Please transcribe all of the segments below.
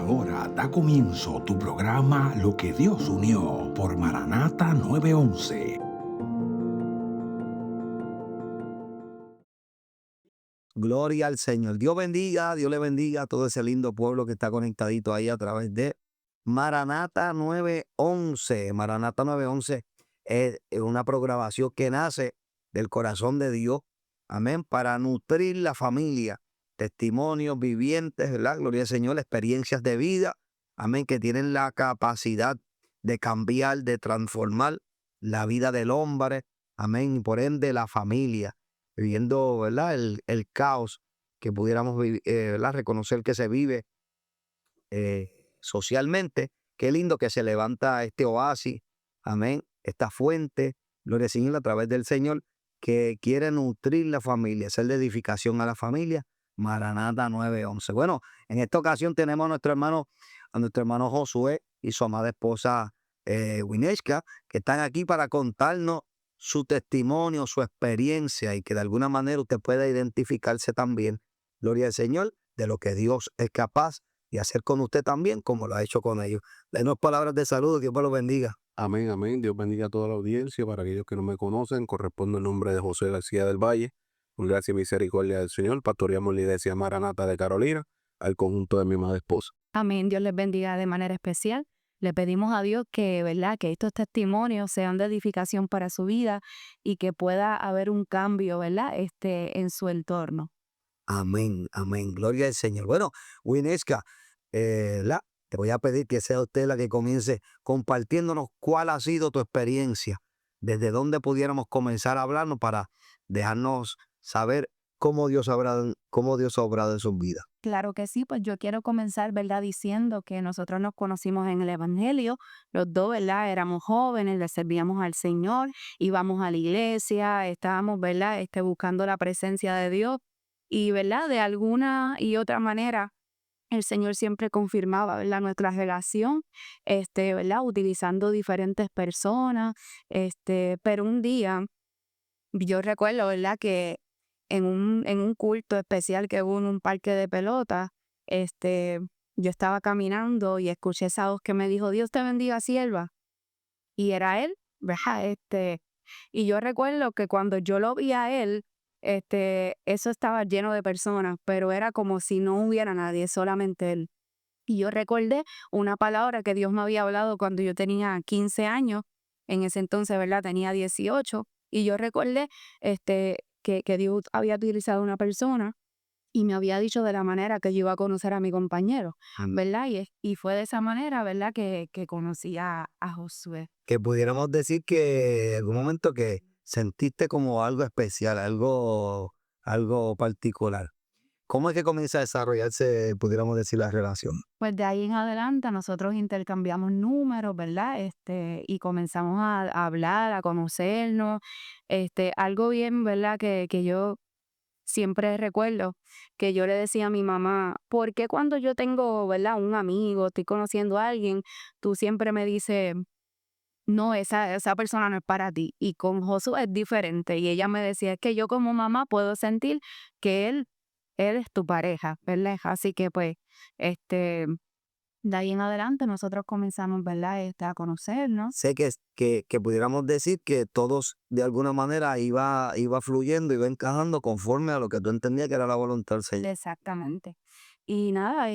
ahora da comienzo tu programa Lo que Dios unió por Maranata 911. Gloria al Señor. Dios bendiga, Dios le bendiga a todo ese lindo pueblo que está conectadito ahí a través de Maranata 911. Maranata 911 es una programación que nace del corazón de Dios. Amén. Para nutrir la familia. Testimonios vivientes, ¿verdad? Gloria al Señor. Experiencias de vida. Amén. Que tienen la capacidad de cambiar, de transformar la vida del hombre. Amén. Y por ende la familia viviendo, ¿verdad? El caos que pudiéramos ¿verdad? Reconocer que se vive socialmente. Qué lindo que se levanta este oasis, amén, esta fuente, gloria al Señor, a través del Señor, que quiere nutrir la familia, ser de edificación a la familia. Maranata 911. Bueno, en esta ocasión tenemos a nuestro hermano Josué y su amada esposa Wineshka, que están aquí para contarnos su testimonio, su experiencia, y que de alguna manera usted pueda identificarse también, gloria al Señor, de lo que Dios es capaz y hacer con usted también como lo ha hecho con ellos. Denos palabras de saludo, que Dios me los bendiga. Amén, amén. Dios bendiga a toda la audiencia. Para aquellos que no me conocen, corresponde el nombre de José García del Valle. Con gracia y misericordia del Señor, pastoreamos la iglesia Maranata de Carolina, al conjunto de mi amada esposa. Amén. Dios les bendiga de manera especial. Le pedimos a Dios que, ¿verdad?, que estos testimonios sean de edificación para su vida y que pueda haber un cambio, ¿verdad?, en su entorno. Amén, amén. Gloria al Señor. Bueno, Wineska, te voy a pedir que sea usted la que comience compartiéndonos cuál ha sido tu experiencia, desde dónde pudiéramos comenzar a hablarnos para dejarnos saber cómo Dios ha obrado en sus vidas. Claro que sí, pues yo quiero comenzar, ¿verdad?, diciendo que nosotros nos conocimos en el Evangelio, los dos, ¿verdad?, éramos jóvenes, le servíamos al Señor, íbamos a la iglesia, estábamos, ¿verdad?, buscando la presencia de Dios y, ¿verdad?, de alguna y otra manera, el Señor siempre confirmaba, ¿verdad?, nuestra relación, ¿verdad?, utilizando diferentes personas, pero un día yo recuerdo, ¿verdad?, que en un culto especial que hubo en un parque de pelota, yo estaba caminando y escuché esa voz que me dijo: Dios te bendiga, sierva. Y era él, ¿verdad? Y yo recuerdo que cuando yo lo vi a él, eso estaba lleno de personas, pero era como si no hubiera nadie, solamente él. Y yo recordé una palabra que Dios me había hablado cuando yo tenía 15 años, en ese entonces, ¿verdad? Tenía 18, y yo recordé que Dios había utilizado una persona y me había dicho de la manera que yo iba a conocer a mi compañero, Amén. ¿verdad? Y fue de esa manera, ¿verdad? Que conocí a Josué. Que pudiéramos decir que en algún momento que sentiste como algo especial, algo particular. ¿Cómo es que comienza a desarrollarse, pudiéramos decir, la relación? Pues de ahí en adelante nosotros intercambiamos números, ¿verdad? Y comenzamos a hablar, a conocernos. Algo bien, ¿verdad? Que yo siempre recuerdo que yo le decía a mi mamá: ¿por qué cuando yo tengo, ¿verdad?, un amigo, estoy conociendo a alguien, tú siempre me dices, no, esa persona no es para ti? Y con Josué es diferente. Y ella me decía: es que yo como mamá puedo sentir que él es tu pareja, ¿verdad? Así que pues, este, de ahí en adelante nosotros comenzamos, ¿verdad?, a conocernos. Sé que pudiéramos decir que todos de alguna manera iba fluyendo, iba encajando conforme a lo que tú entendías que era la voluntad del Señor. Exactamente. Y nada,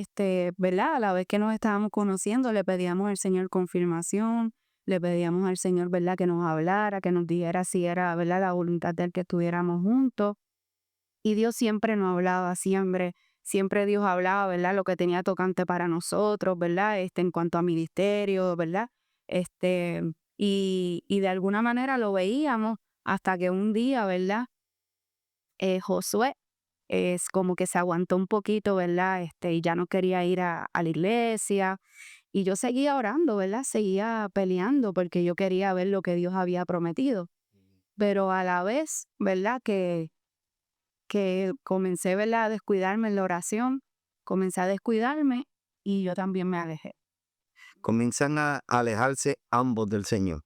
¿verdad? A la vez que nos estábamos conociendo, le pedíamos al Señor confirmación, le pedíamos al Señor, ¿verdad?, que nos hablara, que nos dijera si era, ¿verdad?, la voluntad de Él que estuviéramos juntos. Y Dios siempre nos hablaba, siempre Dios hablaba, ¿verdad?, lo que tenía tocante para nosotros, ¿verdad?, en cuanto a ministerio, ¿verdad? Este, y de alguna manera lo veíamos hasta que un día, ¿verdad?, Josué es como que se aguantó un poquito, ¿verdad? Y ya no quería ir a la iglesia. Y yo seguía orando, ¿verdad? Seguía peleando porque yo quería ver lo que Dios había prometido. Pero a la vez, ¿verdad? Que comencé, ¿verdad?, a descuidarme en la oración, comencé a descuidarme y yo también me alejé. Comienzan a alejarse ambos del Señor.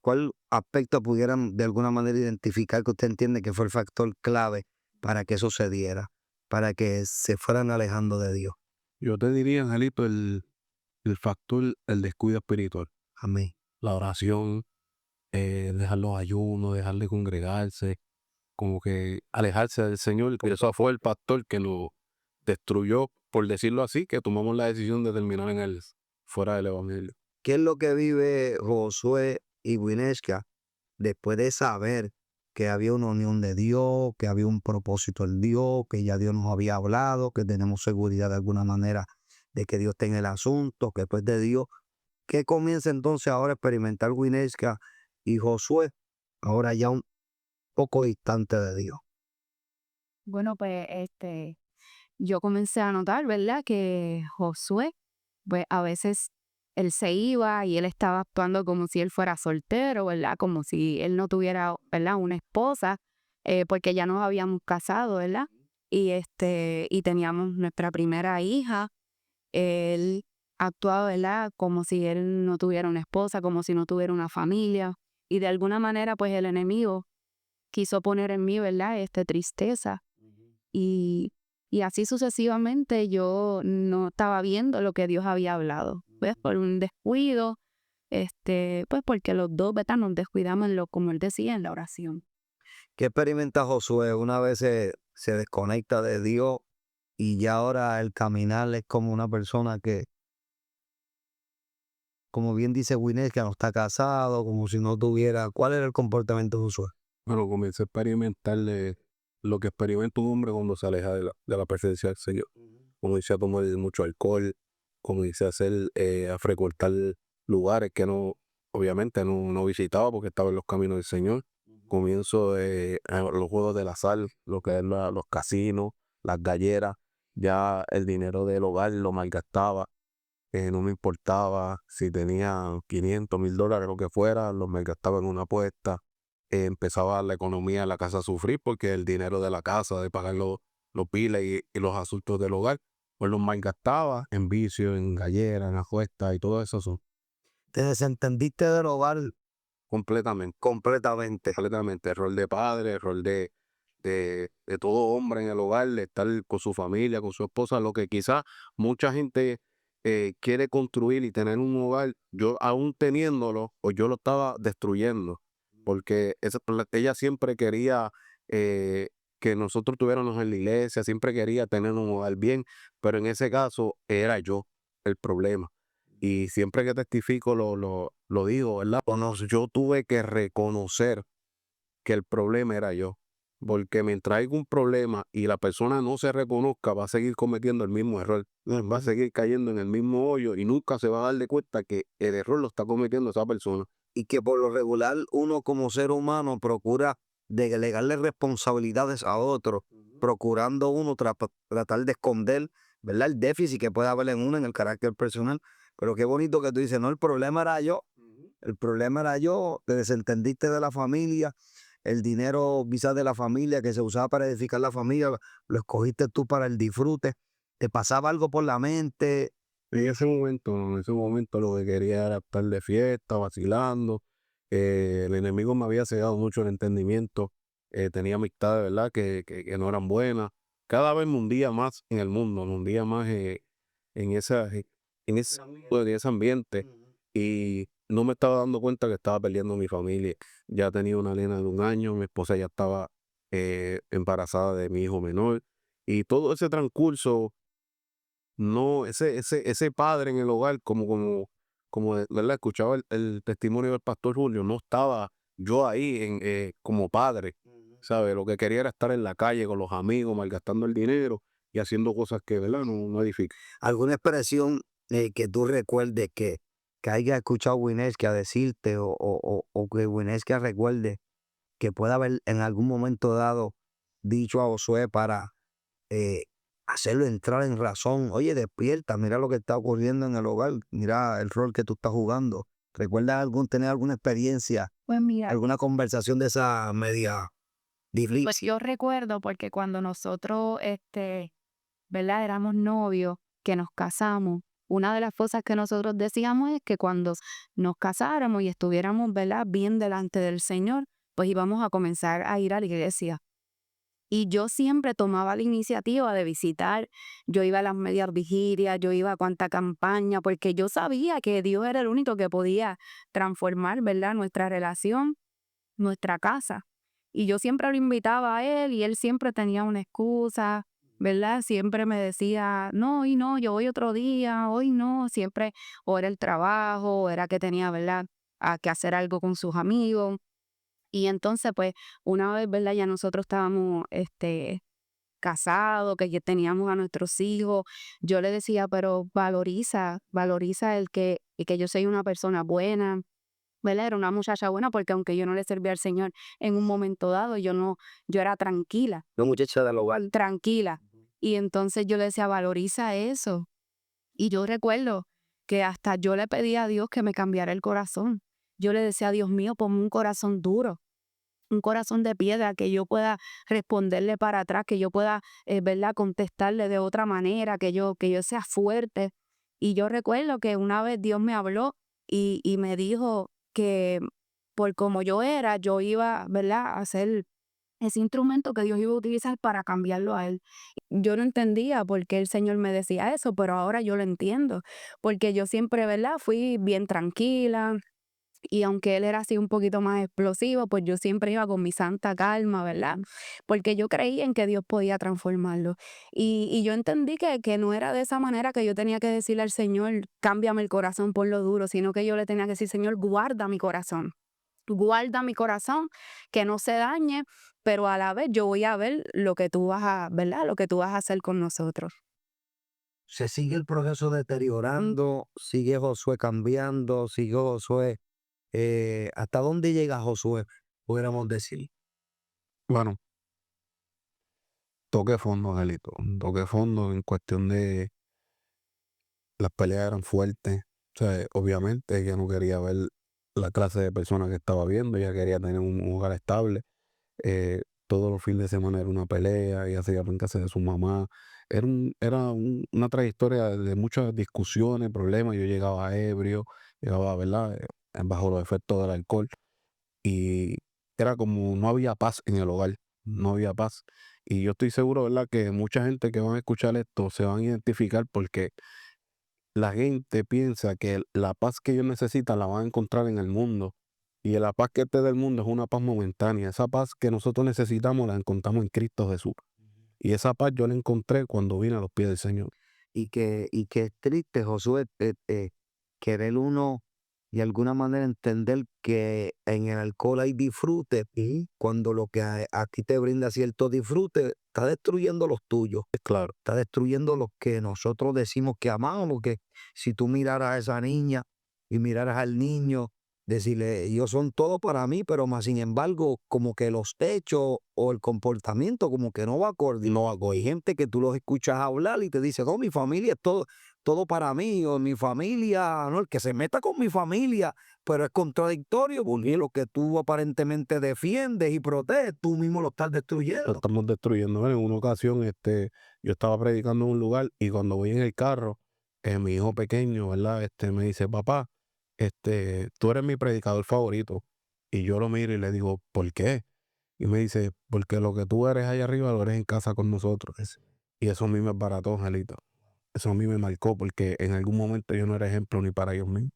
¿Cuál aspecto pudieran de alguna manera identificar que usted entiende que fue el factor clave para que eso se diera, para que se fueran alejando de Dios? Yo te diría, Angelito, el factor, el descuido espiritual. Amén. La oración, dejar los ayunos, dejar de congregarse, como que alejarse del Señor. Y eso fue el factor que lo destruyó, por decirlo así, que tomamos la decisión de terminar fuera del Evangelio. ¿Qué es lo que vive Josué y Winesca después de saber que había una unión de Dios, que había un propósito en Dios, que ya Dios nos había hablado, que tenemos seguridad de alguna manera de que Dios está en el asunto, que después de Dios, ¿qué comienza entonces ahora a experimentar Winesca y Josué? Ahora ya un poco distante de Dios. Bueno, pues yo comencé a notar, ¿verdad? Que Josué, pues a veces él se iba y él estaba actuando como si él fuera soltero, ¿verdad? Como si él no tuviera, ¿verdad? Una esposa, porque ya nos habíamos casado, ¿verdad? Y teníamos nuestra primera hija. Él actuaba, ¿verdad? Como si él no tuviera una esposa, como si no tuviera una familia. Y de alguna manera, pues el enemigo quiso poner en mí, ¿verdad? Tristeza. Y, y así sucesivamente yo no estaba viendo lo que Dios había hablado. Pues por un descuido, pues porque los dos, ¿verdad? Nos descuidamos en como él decía, en la oración. ¿Qué experimenta Josué? Una vez se desconecta de Dios y ya ahora el caminar es como una persona que, como bien dice Winnet, que no está casado, como si no tuviera. ¿Cuál era el comportamiento de Josué? Bueno, comencé a experimentar lo que experimenta un hombre cuando se aleja de la presencia del Señor. Comencé a tomar mucho alcohol, comencé a frecuentar lugares que obviamente no visitaba porque estaba en los caminos del Señor. Comienzo a los juegos del azar, lo que es los casinos, las galleras, ya el dinero del hogar lo malgastaba, no me importaba si tenía 500, $1000, lo que fuera, lo malgastaba en una apuesta. Empezaba la economía en la casa a sufrir porque el dinero de la casa, de pagar los biles y los asuntos del hogar, pues los malgastaba en vicio, en galleras, en apuestas y todo eso Te desentendiste del hogar completamente. completamente. Completamente, el rol de padre, el rol de todo hombre en el hogar, de estar con su familia, con su esposa, lo que quizás mucha gente quiere construir y tener un hogar, yo aún teniéndolo, o yo lo estaba destruyendo, porque ella siempre quería que nosotros tuviéramos en la iglesia, siempre quería tener un hogar bien, pero en ese caso era yo el problema. Y siempre que testifico lo digo, ¿verdad? Yo tuve que reconocer que el problema era yo. Porque mientras hay un problema y la persona no se reconozca, va a seguir cometiendo el mismo error. Va a seguir cayendo en el mismo hoyo y nunca se va a dar de cuenta que el error lo está cometiendo esa persona. Y que por lo regular uno como ser humano procura delegarle responsabilidades a otros, procurando uno tratar de esconder, ¿verdad? El déficit que puede haber en uno en el carácter personal. Pero qué bonito que tú dices, no, el problema era yo. El problema era yo, te desentendiste de la familia, el dinero quizás de la familia que se usaba para edificar la familia, lo escogiste tú para el disfrute, te pasaba algo por la mente. En ese momento lo que quería era estar de fiesta, vacilando. El enemigo me había cegado mucho el entendimiento. Tenía amistades, ¿verdad? Que no eran buenas. Cada vez me hundía más en el mundo, me hundía más en ese ambiente. Y no me estaba dando cuenta que estaba perdiendo mi familia. Ya tenía una nena de 1 año, mi esposa ya estaba embarazada de mi hijo menor. Y todo ese transcurso, no, ese padre en el hogar, ¿verdad? Escuchaba el testimonio del pastor Julio, no estaba yo ahí como padre, ¿sabe? Lo que quería era estar en la calle con los amigos, malgastando el dinero y haciendo cosas que, ¿verdad? No edifican. ¿Alguna expresión que tú recuerdes que haya escuchado Winesca decirte o que Winesca recuerde que pueda haber en algún momento dado dicho a Josué para eh, hacerlo entrar en razón? Oye, despierta, mira lo que está ocurriendo en el hogar, mira el rol que tú estás jugando. ¿Recuerdas tener alguna experiencia, Pues mira, alguna conversación de esa media pues difícil? yo recuerdo porque cuando nosotros, ¿verdad? Éramos novios, que nos casamos. Una de las cosas que nosotros decíamos es que cuando nos casáramos y estuviéramos, ¿verdad? Bien delante del Señor, pues íbamos a comenzar a ir a la iglesia. Y yo siempre tomaba la iniciativa de visitar, yo iba a las medias vigilias, yo iba a cuanta campaña, porque yo sabía que Dios era el único que podía transformar, ¿verdad?, nuestra relación, nuestra casa. Y yo siempre lo invitaba a él y él siempre tenía una excusa, ¿verdad? Siempre me decía, no, hoy no, yo voy otro día, hoy no, siempre, o era el trabajo, o era que tenía, ¿verdad?, que hacer algo con sus amigos. Y entonces, pues, una vez, ¿verdad? Ya nosotros estábamos, casados, que ya teníamos a nuestros hijos. Yo le decía, pero valoriza el que yo soy una persona buena, ¿verdad? Era una muchacha buena porque aunque yo no le servía al Señor en un momento dado, yo era tranquila, Una muchacha del hogar. tranquila. Y entonces yo le decía, valoriza eso. Y yo recuerdo que hasta yo le pedí a Dios que me cambiara el corazón. Yo le decía, Dios mío, ponme un corazón duro, un corazón de piedra, que yo pueda responderle para atrás, que yo pueda, ¿verdad?, contestarle de otra manera, que yo sea fuerte. Y yo recuerdo que una vez Dios me habló y me dijo que por como yo era, yo iba, ¿verdad?, a ser ese instrumento que Dios iba a utilizar para cambiarlo a él. Yo no entendía por qué el Señor me decía eso, pero ahora yo lo entiendo, porque yo siempre, ¿verdad?, fui bien tranquila, y aunque él era así un poquito más explosivo, pues yo siempre iba con mi santa calma, ¿verdad? Porque yo creía en que Dios podía transformarlo. Y yo entendí que no era de esa manera que yo tenía que decirle al Señor, cámbiame el corazón por lo duro, sino que yo le tenía que decir, Señor, guarda mi corazón, que no se dañe, pero a la vez yo voy a ver lo que tú vas a, ¿verdad? Lo que tú vas a hacer con nosotros. Se sigue el proceso deteriorando, sigue Josué cambiando, sigue Josué. ¿Hasta dónde llega Josué? Pudiéramos decir. Bueno, toque fondo, Angelito. Toque fondo en cuestión de las peleas eran fuertes. O sea, obviamente ella no quería ver la clase de personas que estaba viendo, ella quería tener un hogar estable. Todos los fines de semana era una pelea, ella se iba en casa de su mamá. Una trayectoria de muchas discusiones, problemas. Yo llegaba ebrio, llegaba, ¿verdad?, bajo los efectos del alcohol. Y era como no había paz en el hogar, no había paz. Y yo estoy seguro, ¿verdad?, que mucha gente que van a escuchar esto se van a identificar porque la gente piensa que la paz que ellos necesitan la van a encontrar en el mundo. Y la paz que esté del mundo es una paz momentánea. Esa paz que nosotros necesitamos la encontramos en Cristo Jesús. Y esa paz yo la encontré cuando vine a los pies del Señor. Y que es triste, Josué, querer uno de alguna manera entender que en el alcohol hay disfrute, y cuando lo que a ti te brinda cierto disfrute está destruyendo los tuyos, Es claro. está destruyendo los que nosotros decimos que amamos, porque si tú miraras a esa niña y miraras al niño, decirle, ellos son todo para mí, pero más sin embargo, como que los hechos o el comportamiento como que no va acorde. No hago Hay gente que tú los escuchas hablar y te dice, no, mi familia es todo para mí, o mi familia, no, el que se meta con mi familia, pero es contradictorio porque lo que tú aparentemente defiendes y proteges, tú mismo lo estás lo destruyendo. estamos destruyendo. En una ocasión, yo estaba predicando en un lugar y cuando voy en el carro, mi hijo pequeño, ¿verdad?, me dice, papá, tú eres mi predicador favorito. Y yo lo miro y le digo, ¿por qué? Y me dice, porque lo que tú eres allá arriba lo eres en casa con nosotros. Y eso a mí me barató, Angelito. Eso a mí me marcó porque en algún momento yo no era ejemplo ni para ellos mismos,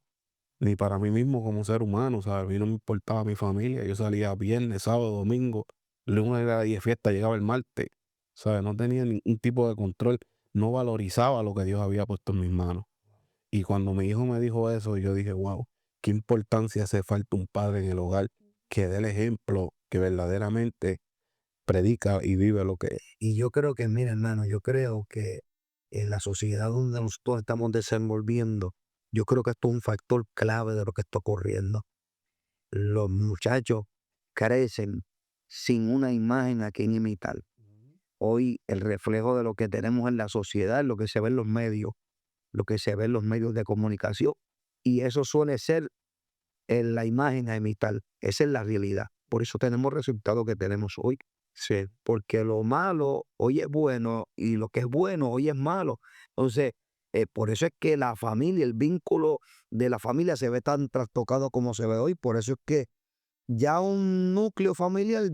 ni para mí mismo como ser humano, ¿sabes? A mí no me importaba mi familia. Yo salía viernes, sábado, domingo, lunes era día de fiesta, llegaba el martes, ¿sabes? No tenía ningún tipo de control. No valorizaba lo que Dios había puesto en mis manos. Y cuando mi hijo me dijo eso, yo dije, wow, qué importancia hace falta un padre en el hogar que dé el ejemplo, que verdaderamente predica y vive lo que es. Y yo creo que, mira, hermano, yo creo que en la sociedad donde nosotros estamos desenvolviendo, yo creo que esto es un factor clave de lo que está ocurriendo. Los muchachos crecen sin una imagen a quien imitar. Hoy el reflejo de lo que tenemos en la sociedad es lo que se ve en los medios, lo que se ve en los medios de comunicación. Y eso suele ser la imagen a imitar. Esa es la realidad. Por eso tenemos el resultado que tenemos hoy. Sí. Porque lo malo hoy es bueno y lo que es bueno hoy es malo. Entonces, por eso es que la familia, el vínculo de la familia se ve tan trastocado como se ve hoy. Por eso es que ya un núcleo familiar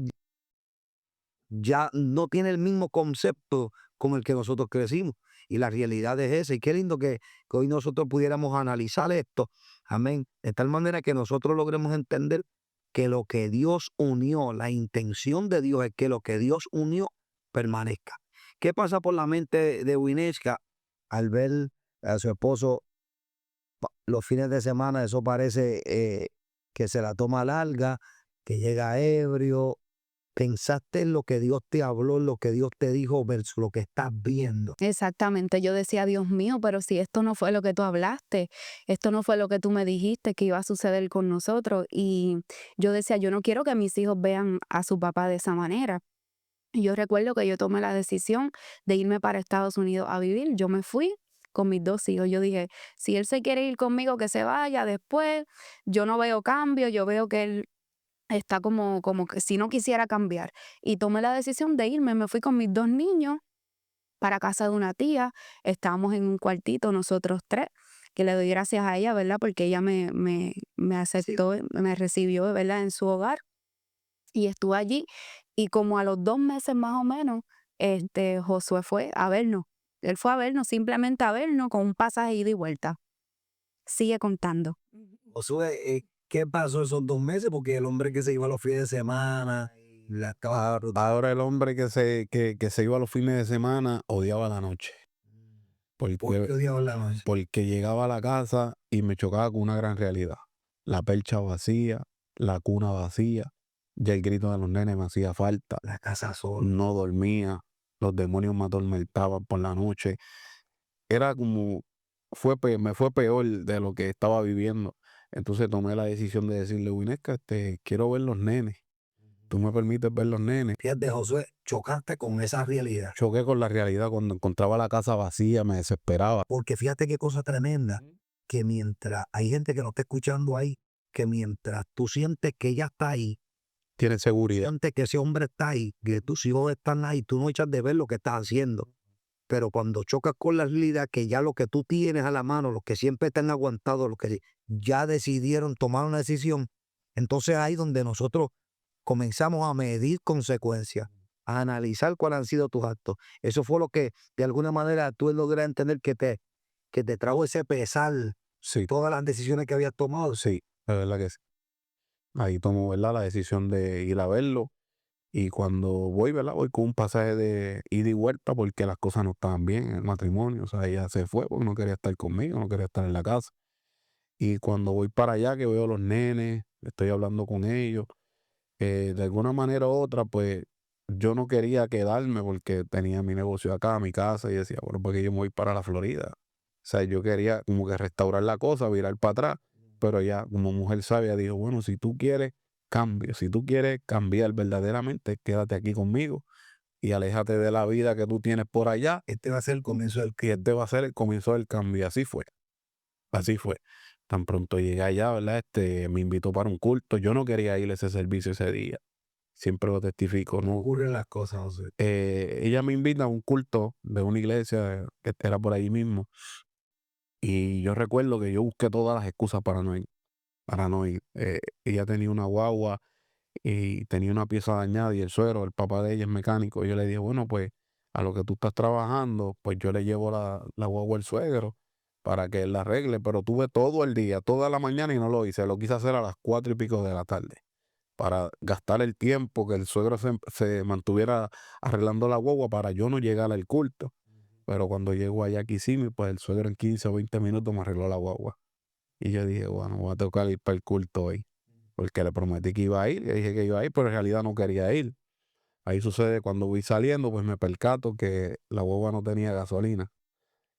ya no tiene el mismo concepto con el que nosotros crecimos. Y la realidad es esa. Y qué lindo que hoy nosotros pudiéramos analizar esto. Amén. De tal manera que nosotros logremos entender que lo que Dios unió, la intención de Dios es que lo que Dios unió permanezca. ¿Qué pasa por la mente de Winneska al ver a su esposo los fines de semana? Eso parece que se la toma larga, que llega ebrio. Pensaste en lo que Dios te habló, en lo que Dios te dijo versus lo que estás viendo. Exactamente, yo decía, Dios mío, pero si esto no fue lo que tú hablaste, esto no fue lo que tú me dijiste que iba a suceder con nosotros. Y yo decía, yo no quiero que mis hijos vean a su papá de esa manera. Y yo recuerdo que yo tomé la decisión de irme para Estados Unidos a vivir. Yo me fui con mis 2 hijos. Yo dije, si él se quiere ir conmigo, que se vaya después. Yo no veo cambio, yo veo que él está como que si no quisiera cambiar. Y tomé la decisión de irme. Me fui con mis 2 niños para casa de una tía. Estábamos en un cuartito, nosotros 3, que le doy gracias a ella, ¿verdad? Porque ella me aceptó, me recibió, ¿verdad? En su hogar y estuve allí. Y como a los 2 meses más o menos, Josué fue a vernos. Él fue a vernos, simplemente a vernos con un pasaje ida y vuelta. Sigue contando. Josué, ¿qué pasó esos 2 meses? Porque el hombre que se iba a los fines de semana, Ahora el hombre que se iba los fines de semana odiaba la noche. ¿por qué Porque, odiaba la noche? porque llegaba a la casa y me chocaba con una gran realidad. La percha vacía, la cuna vacía, ya el grito de los nenes me hacía falta. La casa sola. No dormía, los demonios me atormentaban por la noche. Era como, me fue peor de lo que estaba viviendo. Entonces tomé la decisión de decirle, Winesca, quiero ver los nenes. ¿Tú me permites ver los nenes? Fíjate, Josué, chocaste con esa realidad. Choqué con la realidad cuando encontraba la casa vacía, me desesperaba. Porque fíjate qué cosa tremenda, que mientras hay gente que no está escuchando ahí, que mientras tú sientes que ella está ahí, Tiene seguridad. sientes que ese hombre está ahí, que tus hijos están ahí, tú no echas de ver lo que estás haciendo. Pero cuando chocas con la realidad, que ya lo que tú tienes a la mano, los que siempre están aguantados, los que ya decidieron tomar una decisión, entonces ahí donde nosotros comenzamos a medir consecuencias, a analizar cuáles han sido tus actos. Eso fue lo que de alguna manera tú logras entender que te trajo ese pesar, Sí, todas las decisiones que habías tomado. sí, la verdad que sí. Ahí tomo, ¿verdad?, la decisión de ir a verlo. Y cuando voy, ¿verdad?, voy con un pasaje de ida y vuelta porque las cosas no estaban bien en el matrimonio. O sea, ella se fue porque no quería estar conmigo, no quería estar en la casa. Y cuando voy para allá, que veo a los nenes, estoy hablando con ellos, de alguna manera u otra, pues yo no quería quedarme porque tenía mi negocio acá, mi casa, y decía, bueno, porque yo me voy para la Florida. O sea, yo quería como que restaurar la cosa, virar para atrás, pero ya como mujer sabia dijo, bueno, si tú quieres cambio, si tú quieres cambiar verdaderamente, quédate aquí conmigo y aléjate de la vida que tú tienes por allá, Este va a ser el comienzo del y este va a ser el comienzo del cambio. Y así fue, así fue. Tan pronto llegué allá, ¿verdad? Me invitó para un culto. Yo no quería ir a ese servicio ese día. Siempre lo testifico, ¿Cómo ¿no? ocurren las cosas, José? Ella me invita a un culto de una iglesia que era por ahí mismo. Y yo recuerdo que yo busqué todas las excusas para no ir, para no ir. Ella tenía una guagua y tenía una pieza dañada y el suegro, el papá de ella es mecánico. Y yo le dije, bueno, pues a lo que tú estás trabajando, pues yo le llevo la guagua al suegro para que él la arregle. Pero tuve todo el día, toda la mañana y no lo hice. Lo quise hacer a las 4:00 de la tarde para gastar el tiempo que el suegro se mantuviera arreglando la guagua para yo no llegar al culto. Pero cuando llego allá a Kissimmee, pues el suegro en 15 o 20 minutos me arregló la guagua. Y yo dije, bueno, voy a tocar ir para el culto hoy. Porque le prometí que iba a ir, le dije que iba a ir, pero en realidad no quería ir. Ahí sucede cuando voy saliendo, pues me percato que la guagua no tenía gasolina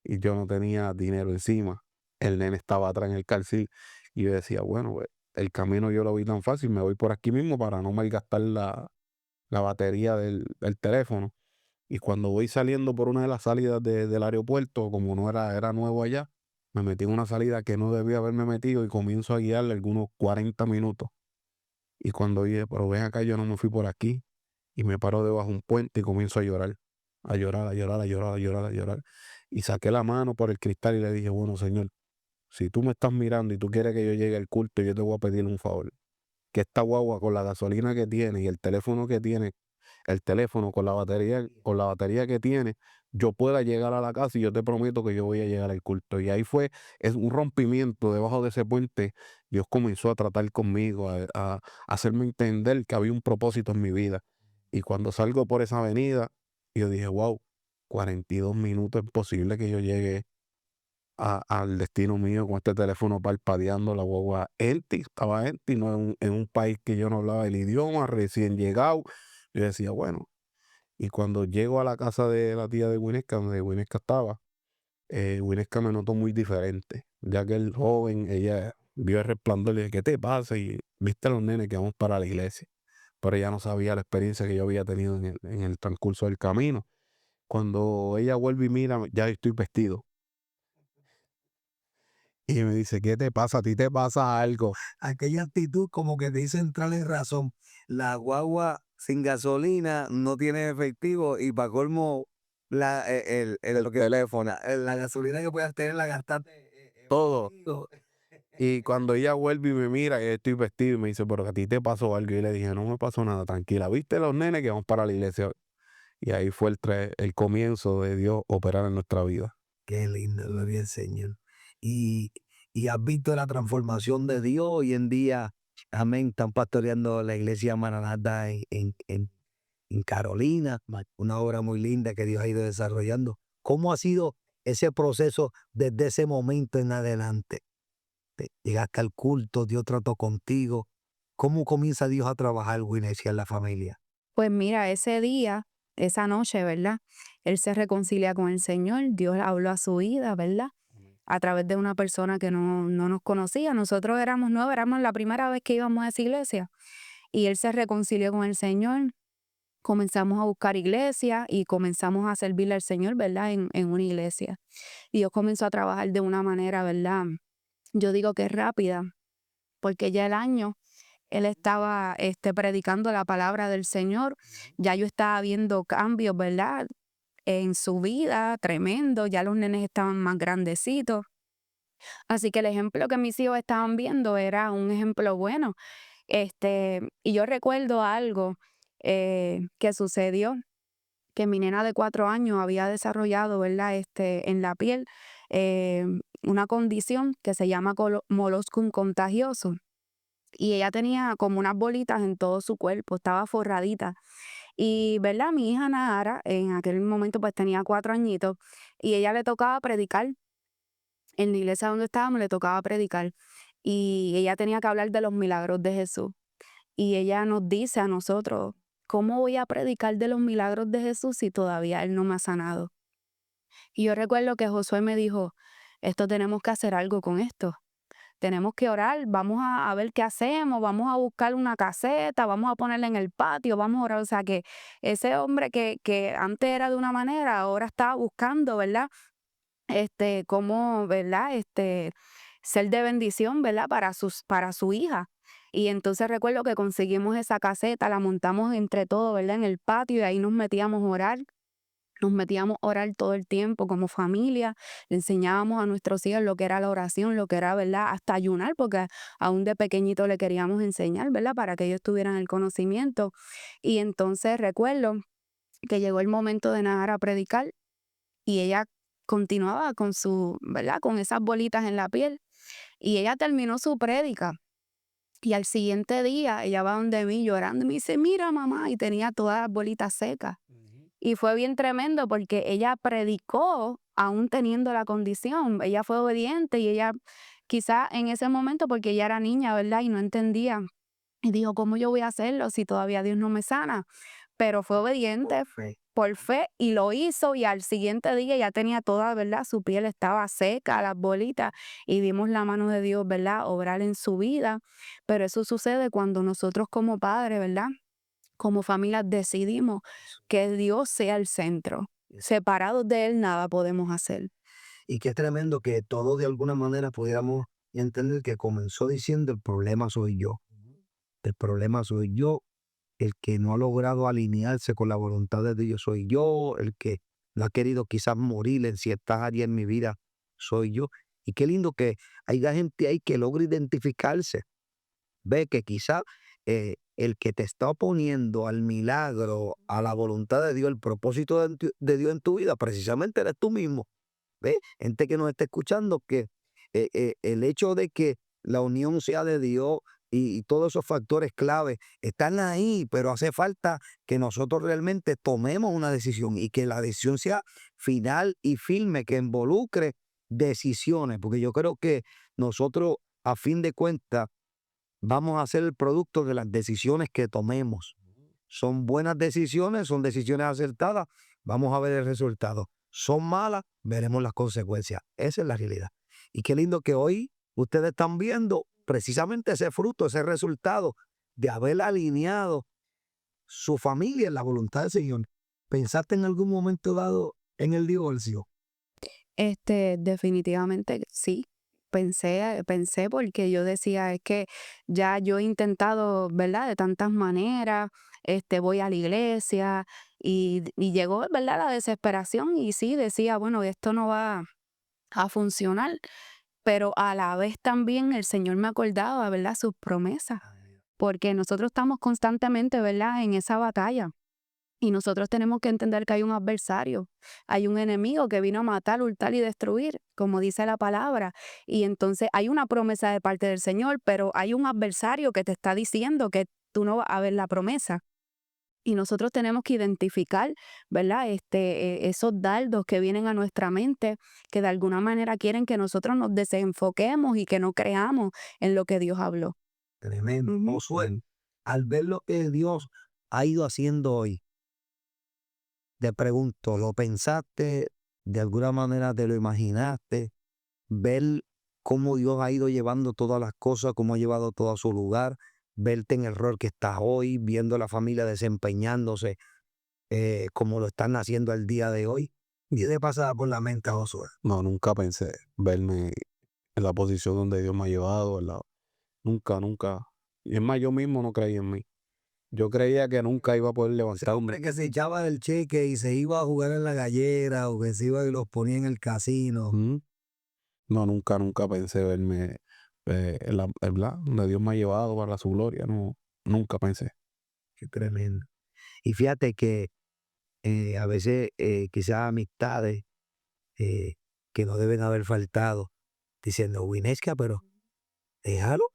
y yo no tenía dinero encima. El nene estaba atrás en el car seat y yo decía, bueno, pues, el camino yo lo vi tan fácil, me voy por aquí mismo para no malgastar la batería del teléfono. Y cuando voy saliendo por una de las salidas del aeropuerto, como no era nuevo allá, me metí en una salida que no debía haberme metido y comienzo a guiarle algunos 40 minutos. Y cuando dije, pero ven acá, yo no me fui por aquí. Y me paro debajo de un puente y comienzo a llorar, a llorar, a llorar, a llorar, a llorar, a llorar. Y saqué la mano por el cristal y le dije, bueno, Señor, si tú me estás mirando y tú quieres que yo llegue al culto, yo te voy a pedir un favor. Que esta guagua con la gasolina que tiene y el teléfono que tiene el teléfono con la batería que tiene, yo pueda llegar a la casa y yo te prometo que yo voy a llegar al culto. Y ahí es un rompimiento debajo de ese puente. Dios comenzó a tratar conmigo, a hacerme entender que había un propósito en mi vida. Y cuando salgo por esa avenida, yo dije, wow, 42 minutos es posible que yo llegue al destino mío con este teléfono parpadeando, la guagua empty, estaba empty, no en un país que yo no hablaba el idioma, recién llegado. Yo decía, bueno, y cuando llego a la casa de la tía de Winesca, donde Winesca estaba, Winesca me notó muy diferente, ya que el joven, ella vio el resplandor y le dije, ¿qué te pasa? Y viste a los nenes que vamos para la iglesia, pero ella no sabía la experiencia que yo había tenido en el transcurso del camino. Cuando ella vuelve y mira, ya estoy vestido. Y me dice, ¿qué te pasa? ¿A ti te pasa algo? Aquella actitud como que te hizo entrar en razón. La guagua sin gasolina no tiene efectivo y para colmo el teléfono, la gasolina que puedas tener la gastaste Todo. contigo. Y cuando ella vuelve y me mira, yo estoy vestido y me dice, pero a ti te pasó algo. Y le dije, no me pasó nada, tranquila. ¿Viste los nenes que vamos para la iglesia? Y ahí fue el comienzo de Dios operar en nuestra vida. Qué lindo, gloria al Señor. Y, y has visto la transformación de Dios hoy en día. Amén. Están pastoreando la iglesia Maranatha en Carolina, una obra muy linda que Dios ha ido desarrollando. ¿Cómo ha sido ese proceso desde ese momento en adelante? Llegaste al culto, Dios trató contigo. ¿Cómo comienza Dios a trabajar, Winesia, en la familia? Pues mira, ese día, esa noche, ¿verdad? Él se reconcilia con el Señor, Dios habló a su vida, ¿verdad? A través de una persona que no nos conocía. Nosotros éramos nuevos, éramos la primera vez que íbamos a esa iglesia. Y él se reconcilió con el Señor. Comenzamos a buscar iglesia y comenzamos a servirle al Señor, ¿verdad? En una iglesia. Y Dios comenzó a trabajar de una manera, ¿verdad? Yo digo que rápida, porque ya el año él estaba predicando la palabra del Señor, ya yo estaba viendo cambios, ¿verdad? En su vida, tremendo, ya los nenes estaban más grandecitos. Así que el ejemplo que mis hijos estaban viendo era un ejemplo bueno. Y yo recuerdo algo que sucedió, que mi nena de 4 años había desarrollado, ¿verdad? En la piel eh, una condición que se llama moloscum contagioso. Y ella tenía como unas bolitas en todo su cuerpo, estaba forradita. Y, ¿verdad? Mi hija Nahara, en aquel momento pues tenía 4 añitos, y ella le tocaba predicar. En la iglesia donde estábamos le tocaba predicar. Y ella tenía que hablar de los milagros de Jesús. Y ella nos dice a nosotros, ¿cómo voy a predicar de los milagros de Jesús si todavía Él no me ha sanado? Y yo recuerdo que Josué me dijo, esto tenemos que hacer algo con esto. Tenemos que orar, vamos a ver qué hacemos, vamos a buscar una caseta, vamos a ponerla en el patio, vamos a orar. O sea que ese hombre que antes era de una manera, ahora estaba buscando, ¿verdad? Cómo, ¿verdad? Ser de bendición, ¿verdad? Para su hija. Y entonces recuerdo que conseguimos esa caseta, la montamos entre todos, ¿verdad? En el patio, y ahí nos metíamos a orar. Nos metíamos a orar todo el tiempo como familia, le enseñábamos a nuestros hijos lo que era la oración, lo que era, ¿verdad? Hasta ayunar, porque aún de pequeñito le queríamos enseñar, ¿verdad? Para que ellos tuvieran el conocimiento. Y entonces recuerdo que llegó el momento de Nahara a predicar y ella continuaba con ¿verdad? Con esas bolitas en la piel. Y ella terminó su prédica. Y al siguiente día ella va donde mí llorando y me dice, mira mamá, y tenía todas las bolitas secas. Y fue bien tremendo porque ella predicó aún teniendo la condición. Ella fue obediente y ella quizá en ese momento, porque ella era niña, ¿verdad? Y no entendía. Y dijo, ¿cómo yo voy a hacerlo si todavía Dios no me sana? Pero fue obediente por fe y lo hizo, y al siguiente día ya tenía toda, ¿verdad? Su piel estaba seca, las bolitas, y vimos la mano de Dios, ¿verdad? Obrar en su vida. Pero eso sucede cuando nosotros como padres, ¿verdad? Como familia decidimos que Dios sea el centro. Separados de Él nada podemos hacer. Y qué tremendo que todos de alguna manera pudiéramos entender que comenzó diciendo el problema soy yo. El problema soy yo, el que no ha logrado alinearse con la voluntad de Dios soy yo, el que no ha querido quizás morir en ciertas áreas en mi vida soy yo. Y qué lindo que haya gente ahí que logra identificarse. Ve que quizás el que te está oponiendo al milagro, a la voluntad de Dios, el propósito de Dios en tu vida, precisamente eres tú mismo. ¿Ves? Gente que nos está escuchando, que el hecho de que la unión sea de Dios y todos esos factores clave están ahí, pero hace falta que nosotros realmente tomemos una decisión y que la decisión sea final y firme, que involucre decisiones, porque yo creo que nosotros, a fin de cuentas, vamos a ser el producto de las decisiones que tomemos. Son buenas decisiones, son decisiones acertadas, vamos a ver el resultado. Son malas, veremos las consecuencias. Esa es la realidad. Y qué lindo que hoy ustedes están viendo precisamente ese fruto, ese resultado de haber alineado su familia en la voluntad del Señor. ¿Pensaste en algún momento dado en el divorcio? Definitivamente sí. Pensé porque yo decía, es que ya yo he intentado, ¿verdad? De tantas maneras, voy a la iglesia y llegó, ¿verdad? La desesperación y sí, decía, bueno, esto no va a funcionar, pero a la vez también el Señor me acordaba, ¿verdad? Sus promesas, porque nosotros estamos constantemente, ¿verdad? En esa batalla. Y nosotros tenemos que entender que hay un adversario, hay un enemigo que vino a matar, hurtar y destruir, como dice la palabra. Y entonces hay una promesa de parte del Señor, pero hay un adversario que te está diciendo que tú no vas a ver la promesa. Y nosotros tenemos que identificar, ¿verdad? Esos dardos que vienen a nuestra mente, que de alguna manera quieren que nosotros nos desenfoquemos y que no creamos en lo que Dios habló. Tremendo. Ujú. Josué, al ver lo que Dios ha ido haciendo hoy, te pregunto, ¿lo pensaste? ¿De alguna manera te lo imaginaste? Ver cómo Dios ha ido llevando todas las cosas, cómo ha llevado todo a su lugar, verte en el rol que estás hoy, viendo a la familia desempeñándose como lo están haciendo el día de hoy. ¿Qué te pasaba por la mente, Josué? No, nunca pensé verme en la posición donde Dios me ha llevado, ¿verdad? Nunca, nunca. Y es más, yo mismo no creía en mí. Yo creía que nunca iba a poder Ese levantarme. hombre que se echaba del cheque y se iba a jugar en la gallera o que se iba y los ponía en el casino. Ujú. No, nunca, nunca pensé verme ¿verdad? Donde Dios me ha llevado para su gloria. No, nunca pensé. Qué tremendo. Y fíjate que a veces quizás amistades que no deben haber faltado, diciendo, Winesca, pero déjalo,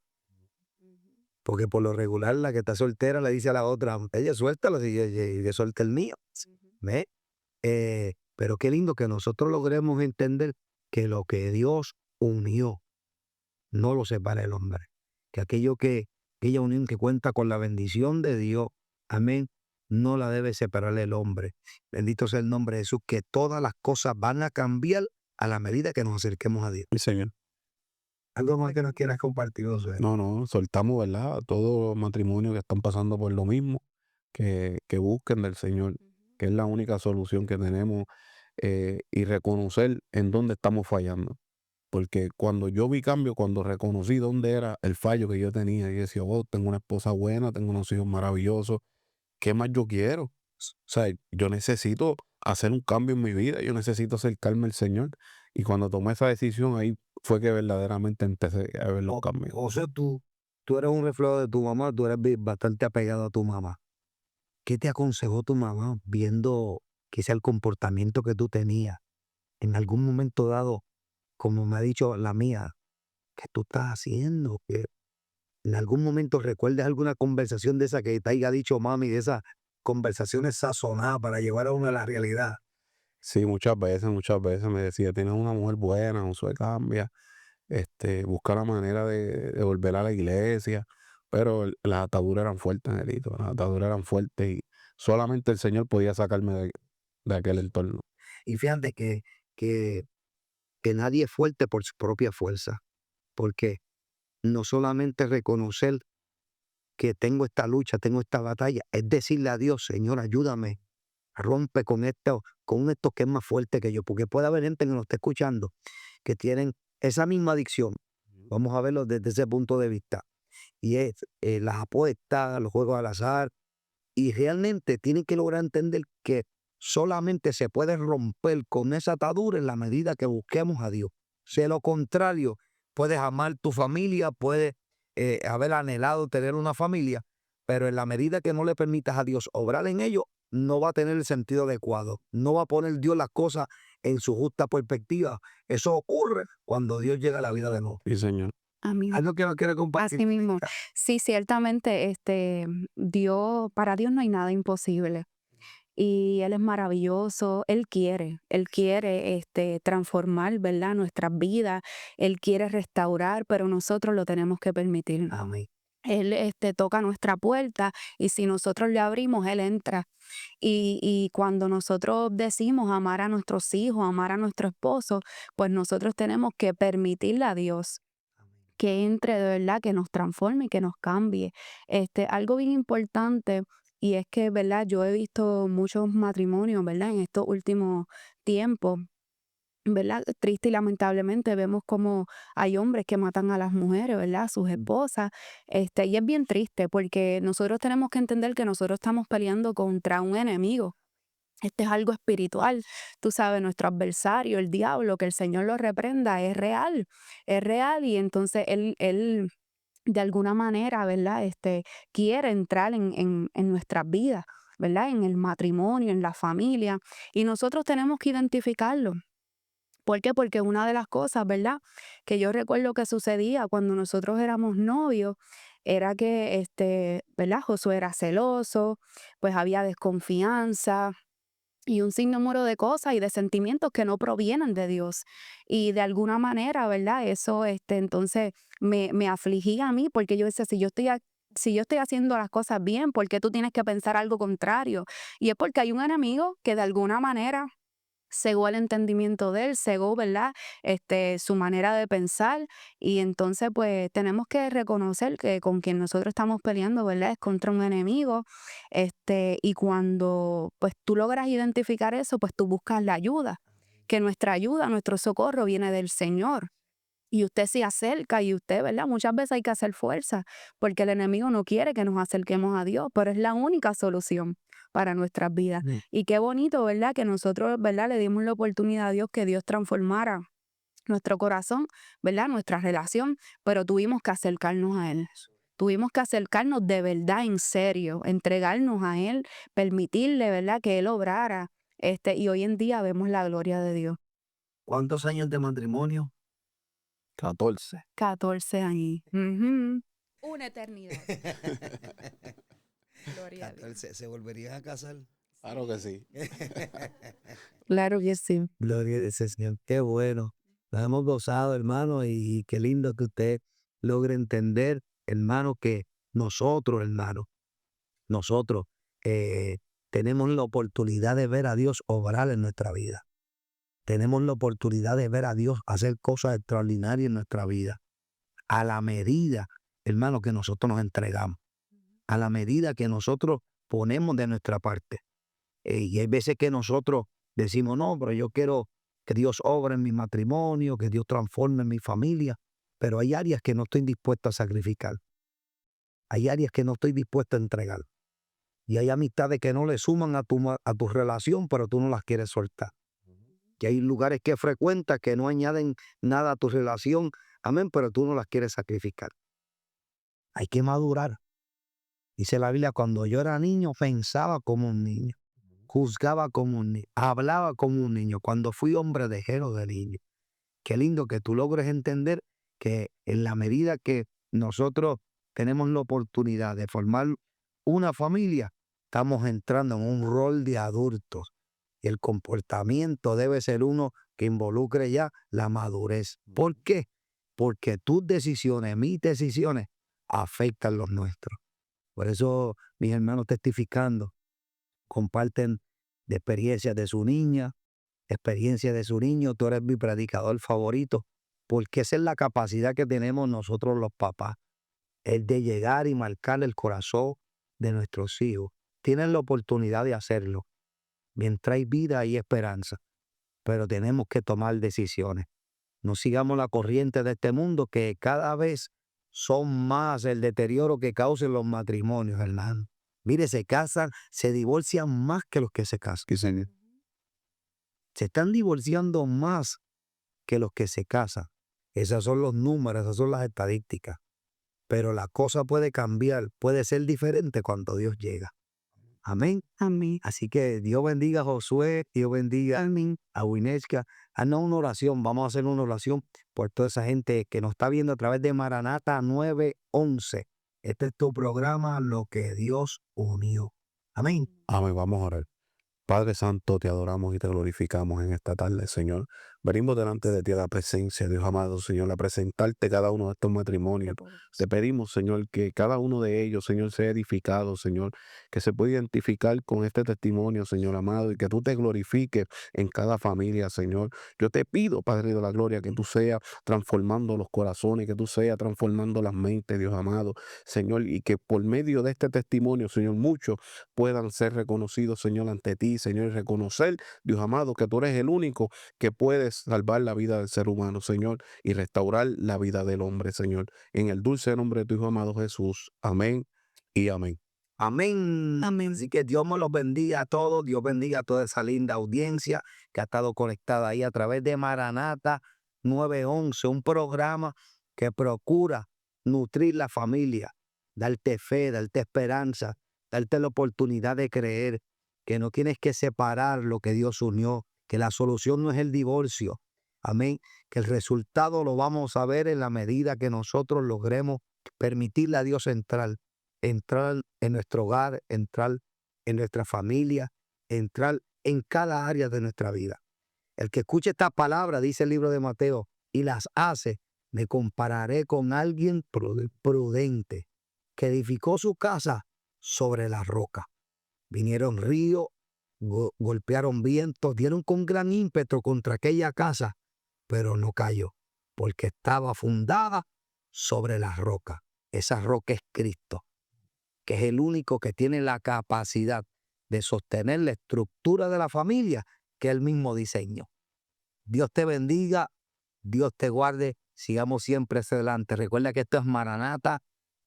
porque por lo regular la que está soltera le dice a la otra, ella suéltalo y yo suelta el mío. ¿Ve? Pero qué lindo que nosotros logremos entender que lo que Dios unió, no lo separa el hombre. Que aquella unión que cuenta con la bendición de Dios, amén, no la debe separar el hombre. Bendito sea el nombre de Jesús, que todas las cosas van a cambiar a la medida que nos acerquemos a Dios. Sí, Señor. Algo más que nos quieras compartir, Josué. No, no, soltamos, ¿verdad? A todos los matrimonios que están pasando por lo mismo, que busquen del Señor, que es la única solución que tenemos, y reconocer en dónde estamos fallando. Porque cuando yo vi cambio, cuando reconocí dónde era el fallo que yo tenía, y decía, oh, tengo una esposa buena, tengo unos hijos maravillosos, ¿qué más yo quiero? O sea, yo necesito hacer un cambio en mi vida, yo necesito acercarme al Señor. Y cuando tomé esa decisión, ahí fue que verdaderamente empecé a ver los cambios. José, tú eres un reflejo de tu mamá, tú eres bastante apegado a tu mamá. ¿Qué te aconsejó tu mamá viendo quizá el comportamiento que tú tenías en algún momento dado, como me ha dicho la mía, que tú estás haciendo? Que en algún momento recuerdes alguna conversación de esa que te haya dicho mami, de esas conversaciones sazonadas para llevar a uno a la realidad. Sí, muchas veces me decía, tienes una mujer buena, Josué, cambia, busca la manera de volver a la iglesia, pero las ataduras eran fuertes, Nelito, las ataduras eran fuertes y solamente el Señor podía sacarme de aquel entorno. Y fíjate que, que nadie es fuerte por su propia fuerza, porque no solamente reconocer que tengo esta lucha, tengo esta batalla, es decirle a Dios, Señor, ayúdame, rompe con esto que es más fuerte que yo, porque puede haber gente que nos esté escuchando que tienen esa misma adicción. Vamos a verlo desde ese punto de vista. Y es las apuestas, los juegos al azar, y realmente tienen que lograr entender que solamente se puede romper con esa atadura en la medida que busquemos a Dios. Si de lo contrario, puedes amar tu familia, puedes haber anhelado tener una familia, pero en la medida que no le permitas a Dios obrar en ellos, no va a tener el sentido adecuado. No va a poner Dios las cosas en su justa perspectiva. Eso ocurre cuando Dios llega a la vida de nosotros. Sí, señor. Amén. Algo que no quiere compartir. Así mismo. Sí, ciertamente, para Dios no hay nada imposible. Y Él es maravilloso, Él quiere, transformar, ¿verdad? Nuestras vidas, Él quiere restaurar, pero nosotros lo tenemos que permitir. Amén. Él toca nuestra puerta y si nosotros le abrimos, Él entra. Y cuando nosotros decimos amar a nuestros hijos, amar a nuestro esposo, pues nosotros tenemos que permitirle a Dios que entre de verdad, que nos transforme y que nos cambie. Algo bien importante, y es que, ¿verdad? Yo he visto muchos matrimonios, ¿verdad? En estos últimos tiempos, ¿verdad? Triste y lamentablemente vemos como hay hombres que matan a las mujeres, ¿verdad? A sus esposas. Y es bien triste porque nosotros tenemos que entender que nosotros estamos peleando contra un enemigo. Es algo espiritual. Tú sabes, nuestro adversario, el diablo, que el Señor lo reprenda, es real y entonces él de alguna manera, ¿verdad? Quiere entrar en nuestras vidas, ¿verdad? En el matrimonio, en la familia y nosotros tenemos que identificarlo. ¿Por qué? Porque una de las cosas, ¿verdad? Que yo recuerdo que sucedía cuando nosotros éramos novios era que, ¿verdad? Josué era celoso, pues había desconfianza y un sinnúmero de cosas y de sentimientos que no provienen de Dios. Y de alguna manera, ¿verdad? Eso, entonces me afligía a mí porque yo decía, si yo estoy haciendo las cosas bien, ¿por qué tú tienes que pensar algo contrario? Y es porque hay un enemigo que de alguna manera cegó el entendimiento de él, cegó, ¿verdad? Su manera de pensar y entonces pues tenemos que reconocer que con quien nosotros estamos peleando, ¿verdad? Es contra un enemigo, y cuando pues tú logras identificar eso, pues tú buscas la ayuda, que nuestra ayuda, nuestro socorro viene del Señor. Y usted se acerca y usted, ¿verdad? Muchas veces hay que hacer fuerza porque el enemigo no quiere que nos acerquemos a Dios, pero es la única solución para nuestras vidas. Y qué bonito, ¿verdad? Que nosotros, ¿verdad? Le dimos la oportunidad a Dios que Dios transformara nuestro corazón, ¿verdad? Nuestra relación, pero tuvimos que acercarnos a Él. Tuvimos que acercarnos de verdad, en serio, entregarnos a Él, permitirle, ¿verdad? Que Él obrara. Y hoy en día vemos la gloria de Dios. ¿Cuántos años de matrimonio? 14. 14 años. Ujú. Una eternidad. Gloria a Dios. 14. ¿Se volverían a casar? Claro que sí. Claro que sí. Gloria a ese Señor. Qué bueno. Nos hemos gozado, hermano, y qué lindo que usted logre entender, hermano, que nosotros, hermano, nosotros tenemos la oportunidad de ver a Dios obrar en nuestra vida. Tenemos la oportunidad de ver a Dios hacer cosas extraordinarias en nuestra vida. A la medida, hermano, que nosotros nos entregamos. A la medida que nosotros ponemos de nuestra parte. Y hay veces que nosotros decimos, no, pero yo quiero que Dios obre en mi matrimonio, que Dios transforme en mi familia, pero hay áreas que no estoy dispuesto a sacrificar. Hay áreas que no estoy dispuesto a entregar. Y hay amistades que no le suman a tu relación, pero tú no las quieres soltar. Y hay lugares que frecuentas que no añaden nada a tu relación, amén, pero tú no las quieres sacrificar. Hay que madurar. Dice la Biblia, cuando yo era niño pensaba como un niño, juzgaba como un niño, hablaba como un niño. Cuando fui hombre dejero de niño. Qué lindo que tú logres entender que en la medida que nosotros tenemos la oportunidad de formar una familia, estamos entrando en un rol de adultos. Y el comportamiento debe ser uno que involucre ya la madurez. ¿Por qué? Porque tus decisiones, mis decisiones, afectan los nuestros. Por eso mis hermanos testificando comparten de experiencias de su niña, experiencias de su niño. Tú eres mi predicador favorito, porque esa es la capacidad que tenemos nosotros los papás, el de llegar y marcar el corazón de nuestros hijos. Tienen la oportunidad de hacerlo. Mientras hay vida hay esperanza, pero tenemos que tomar decisiones. No sigamos la corriente de este mundo que cada vez son más el deterioro que causan los matrimonios, hermano. Mire, se casan, se divorcian más que los que se casan. Sí, señor. Se están divorciando más que los que se casan. Esos son los números, esas son las estadísticas. pero la cosa puede cambiar, puede ser diferente cuando Dios llega. Amén. Amén. Así que Dios bendiga a Josué, Dios bendiga Amén. a Winechka. Haznos una oración, vamos a hacer una oración por toda esa gente que nos está viendo a través de Maranata 911. Este es tu programa, Lo que Dios unió. Amén. Amén, vamos a orar. Padre Santo, te adoramos y te glorificamos en esta tarde, Señor. Venimos delante de ti a la presencia, Dios amado, Señor, a presentarte cada uno de estos matrimonios. Te pedimos, Señor, que cada uno de ellos, Señor, sea edificado, Señor, que se pueda identificar con este testimonio, Señor amado, y que tú te glorifiques en cada familia, Señor. Yo te pido, Padre de la Gloria, que tú seas transformando los corazones, que tú seas transformando las mentes, Dios amado, Señor, y que por medio de este testimonio, Señor, muchos puedan ser reconocidos, Señor, ante ti, Señor, y reconocer, Dios amado, que tú eres el único que puedes salvar la vida del ser humano, Señor, y restaurar la vida del hombre, Señor. En el dulce nombre de tu Hijo amado Jesús. Amén y amén. Amén. Amén. Así que Dios me los bendiga a todos. Dios bendiga a toda esa linda audiencia que ha estado conectada ahí a través de Maranata 911, un programa que procura nutrir la familia, darte fe, darte esperanza, darte la oportunidad de creer que no tienes que separar lo que Dios unió, que la solución no es el divorcio. Amén. Que el resultado lo vamos a ver en la medida que nosotros logremos permitirle a Dios entrar en nuestro hogar, entrar en nuestra familia, entrar en cada área de nuestra vida. El que escuche esta palabra, dice el libro de Mateo, y las hace, me compararé con alguien prudente que edificó su casa sobre la roca. Vinieron ríos, golpearon vientos, dieron con gran ímpetu contra aquella casa, pero no cayó, porque estaba fundada sobre la roca. Esa roca es Cristo, que es el único que tiene la capacidad de sostener la estructura de la familia que él mismo diseñó. Dios te bendiga, Dios te guarde, sigamos siempre hacia adelante. Recuerda que esto es Maranata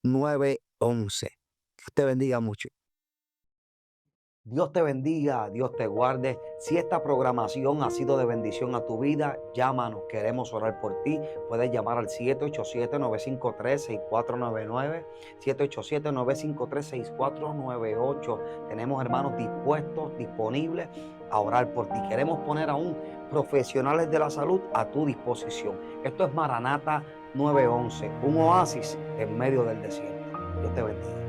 911. Dios te bendiga mucho. Dios te bendiga, Dios te guarde. Si esta programación ha sido de bendición a tu vida, llámanos, queremos orar por ti. Puedes llamar al 787-953-6499, 787-953-6498. Tenemos hermanos dispuestos, disponibles a orar por ti. Queremos poner aún profesionales de la salud a tu disposición. Esto es Maranata 911, un oasis en medio del desierto. Dios te bendiga.